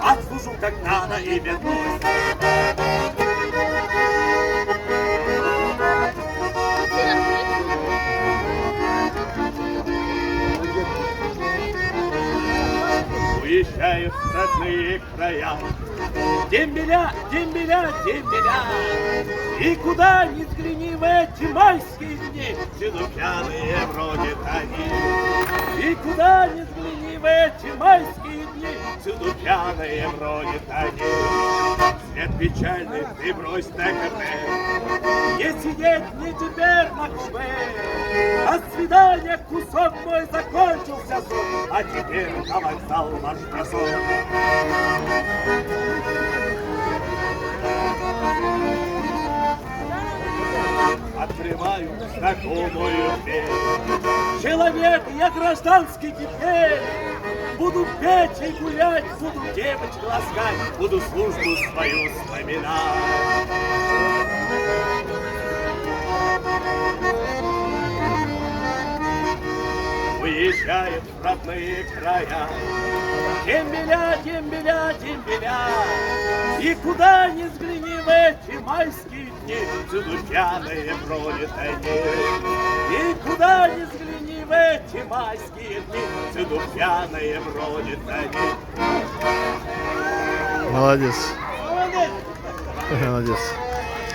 отслужу как надо и вернусь. Уезжаю в родные края, дембеля, дембеля, дембеля. И куда ни взгляни в эти майские дни, всюду пьяные бродят они. И куда ни взгляни в эти майские дни, всюду пьяные бродят они. Свет печальный ты брось на кафе, не сидеть мне теперь на купе. До свидания, кусок мой закончился сон, а теперь на вокзал наш бросок. Открываю знакомую дверь. Человек, я гражданский теперь. Буду петь и гулять, буду девочек ласкать, буду службу свою вспоминать. Уезжает в родные края, дембеля, дембеля, дембеля. И куда ни взгляни в эти майские дни, всюду пьяные бродят они. И куда ни взгляни в эти майские дни, всюду пьяные бродят они. Молодец. Молодец. Молодец.